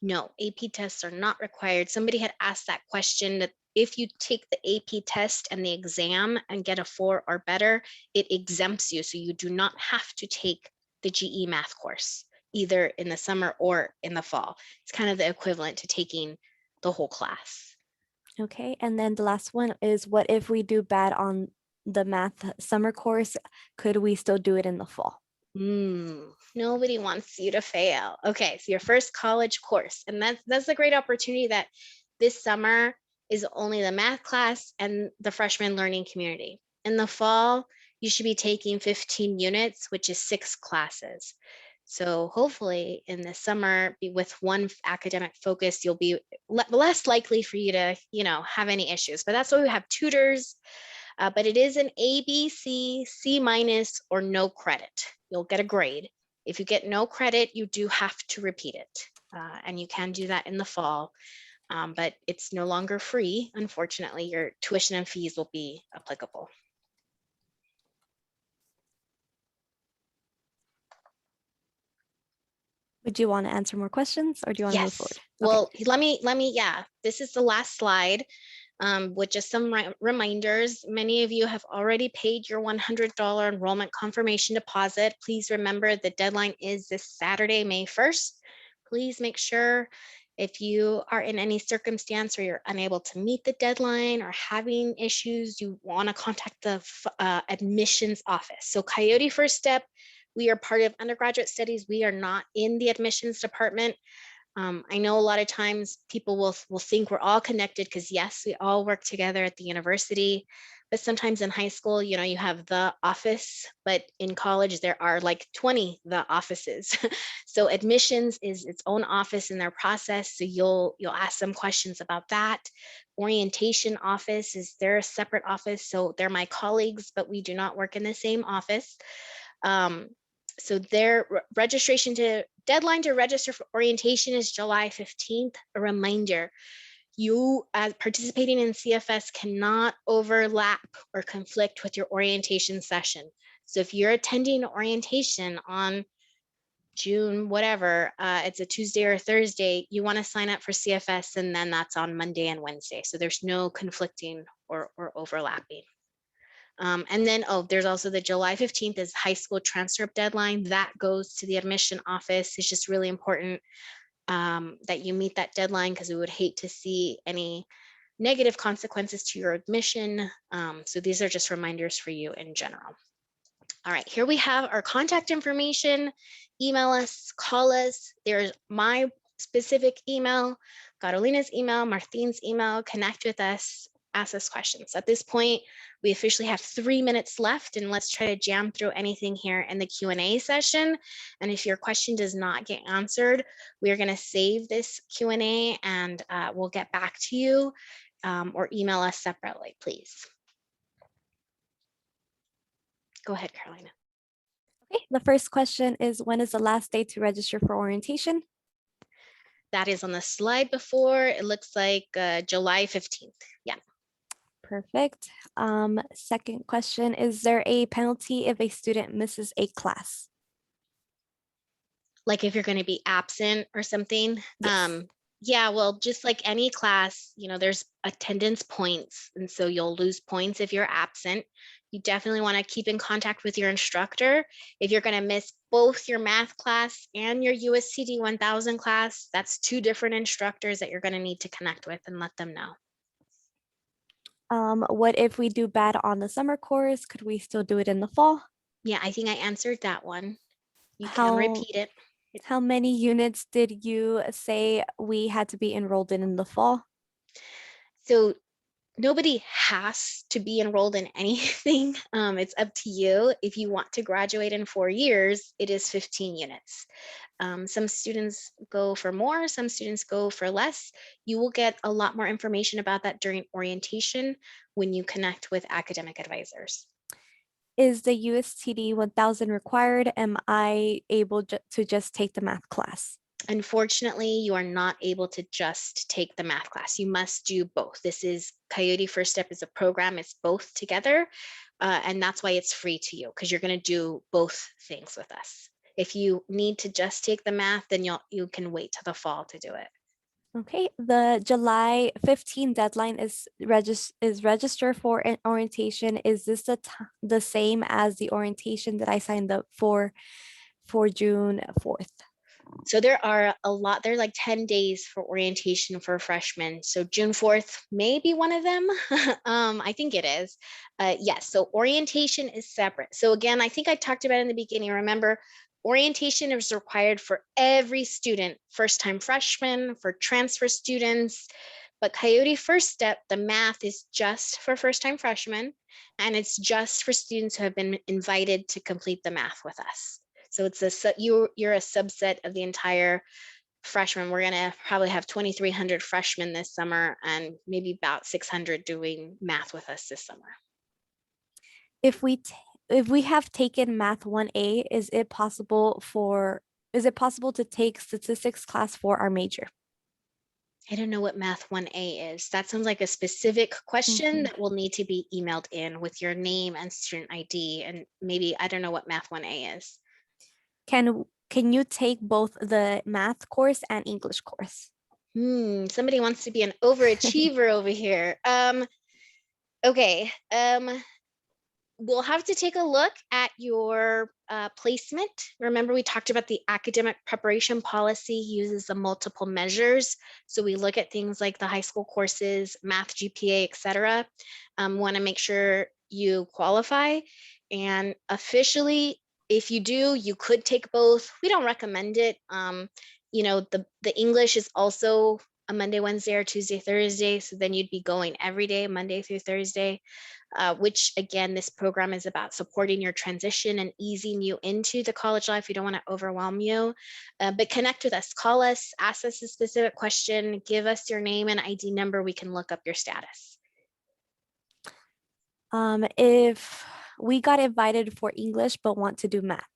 No, AP tests are not required. Somebody had asked that question, that if you take the AP test and the exam and get a 4 or better, it exempts you. So you do not have to take the GE math course, either in the summer or in the fall. It's kind of the equivalent to taking the whole class. Okay, and then the last one is, what if we do bad on the math summer course? Could we still do it in the fall? Nobody wants you to fail. Okay, so your first college course, and that's a great opportunity that this summer is only the math class and the freshman learning community. In the fall, you should be taking 15 units, which is 6 classes. So hopefully in the summer, with one academic focus, you'll be less likely for you to, have any issues. But that's why we have tutors. But it is an A, B, C, C minus, or no credit. You'll get a grade. If you get no credit, you do have to repeat it. And you can do that in the fall, but it's no longer free. Unfortunately, your tuition and fees will be applicable. Would you want to answer more questions, or do you want to move forward? Yes. Well, let me, yeah, this is the last slide. With just some reminders. Many of you have already paid your $100 enrollment confirmation deposit. Please remember the deadline is this Saturday, May 1st. Please make sure, if you are in any circumstance where you're unable to meet the deadline or having issues, you want to contact the admissions office. So Coyote First Step, we are part of undergraduate studies. We are not in the admissions department. I know a lot of times people will think we're all connected, because yes, we all work together at the university, but sometimes in high school, you have the office, but in college there are like 20 the offices. So admissions is its own office in their process. So you'll ask them questions about that. Orientation office is their separate office. So they're my colleagues, but we do not work in the same office. So their deadline to register for orientation is July 15th. A reminder, you as participating in CFS cannot overlap or conflict with your orientation session. So if you're attending orientation on June, whatever, it's a Tuesday or a Thursday, you want to sign up for CFS, and then that's on Monday and Wednesday. So there's no conflicting or overlapping. And then, there's also the July 15th is high school transcript deadline. That goes to the admission office. It's just really important that you meet that deadline, because we would hate to see any negative consequences to your admission. So these are just reminders for you in general. All right, here we have our contact information. Email us, call us. There's my specific email, Carolina's email, Martin's email. Connect with us, ask us questions. At this point, we officially have 3 minutes left, and let's try to jam through anything here in the Q&A session. And if your question does not get answered, we are going to save this Q&A, and we'll get back to you, or email us separately, please. Go ahead, Carolina. Okay, the first question is, when is the last day to register for orientation? That is on the slide before. It looks like July 15th. Yeah. Perfect. Second question, is there a penalty if a student misses a class? Like if you're going to be absent or something? Yes. Yeah, well, just like any class, there's attendance points. And so you'll lose points if you're absent. You definitely want to keep in contact with your instructor. If you're going to miss both your math class and your USCD 1000 class, that's 2 different instructors that you're going to need to connect with and let them know. What if we do bad on the summer course? Could we still do it in the fall? Yeah, I think I answered that one. You can How repeat it. how many units did you say we had to be enrolled in the fall? So nobody has to be enrolled in anything. It's up to you. If you want to graduate in 4 years, it is 15 units. Some students go for more, some students go for less. You will get a lot more information about that during orientation when you connect with academic advisors. Is the USTD 1000 required? Am I able to just take the math class? Unfortunately, you are not able to just take the math class. You must do both. This is Coyote First Step is a program. It's both together. And that's why it's free to you, because you're going to do both things with us. If you need to just take the math, then you can wait till the fall to do it. Okay, the July 15 deadline is register for an orientation. Is this the same as the orientation that I signed up for June 4th? So there are a lot, there are like 10 days for orientation for freshmen. So June 4th may be one of them. I think it is. Yes, so orientation is separate. So again, I think I talked about it in the beginning. Remember, orientation is required for every student, first-time freshmen, for transfer students. But Coyote First Step, the math is just for first-time freshmen, and it's just for students who have been invited to complete the math with us. So it's you're a subset of the entire freshman. We're gonna probably have 2,300 freshmen this summer and maybe about 600 doing math with us this summer. If we have taken Math 1A, is it possible to take statistics class for our major? I don't know what Math 1A is. That sounds like a specific question that will need to be emailed in with your name and student ID. And maybe, I don't know what Math 1A is. Can you take both the math course and English course? Somebody wants to be an overachiever over here. Okay. We'll have to take a look at your placement. Remember, we talked about the academic preparation policy uses the multiple measures. So we look at things like the high school courses, math, GPA, etc. Want to make sure you qualify. And officially, if you do, you could take both. We don't recommend it. The English is also a Monday, Wednesday, or Tuesday, Thursday. So then you'd be going every day, Monday through Thursday. Which again, this program is about supporting your transition and easing you into the college life. We don't want to overwhelm you, but connect with us, call us, ask us a specific question, give us your name and ID number. We can look up your status. If we got invited for English but want to do math.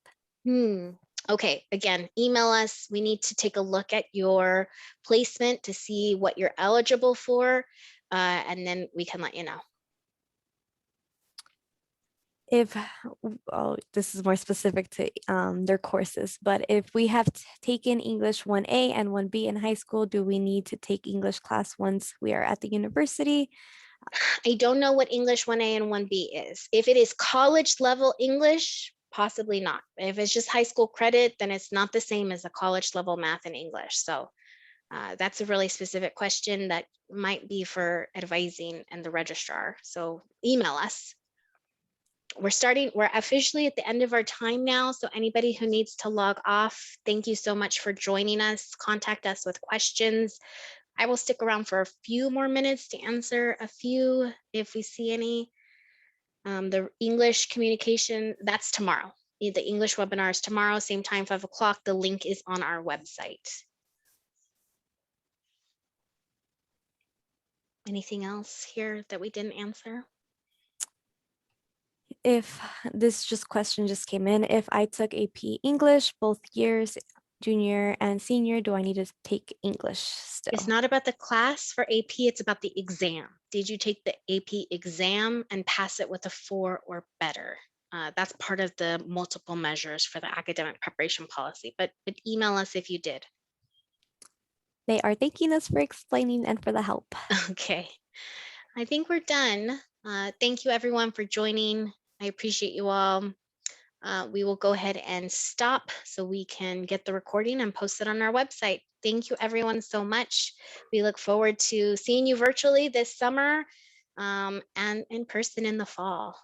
Okay, again, email us. We need to take a look at your placement to see what you're eligible for, and then we can let you know. This is more specific to their courses, but if we have taken English 1A and 1B in high school, do we need to take English class once we are at the university? I don't know what English 1A and 1B is. If it is college level English, possibly not. If it's just high school credit, then it's not the same as a college level math and English. So that's a really specific question that might be for advising and the registrar. So email us. We're officially at the end of our time now. So anybody who needs to log off, thank you so much for joining us. Contact us with questions. I will stick around for a few more minutes to answer a few if we see any. The English communication, that's tomorrow. The English webinar is tomorrow, same time, 5 o'clock. The link is on our website. Anything else here that we didn't answer? If this question just came in, if I took AP English both years, junior and senior, do I need to take English still? It's not about the class for AP, it's about the exam. Did you take the AP exam and pass it with a 4 or better? That's part of the multiple measures for the academic preparation policy, but email us if you did. They are thanking us for explaining and for the help. Okay, I think we're done. Thank you everyone for joining. I appreciate you all. We will go ahead and stop so we can get the recording and post it on our website. Thank you everyone so much. We look forward to seeing you virtually this summer. and in person in the fall.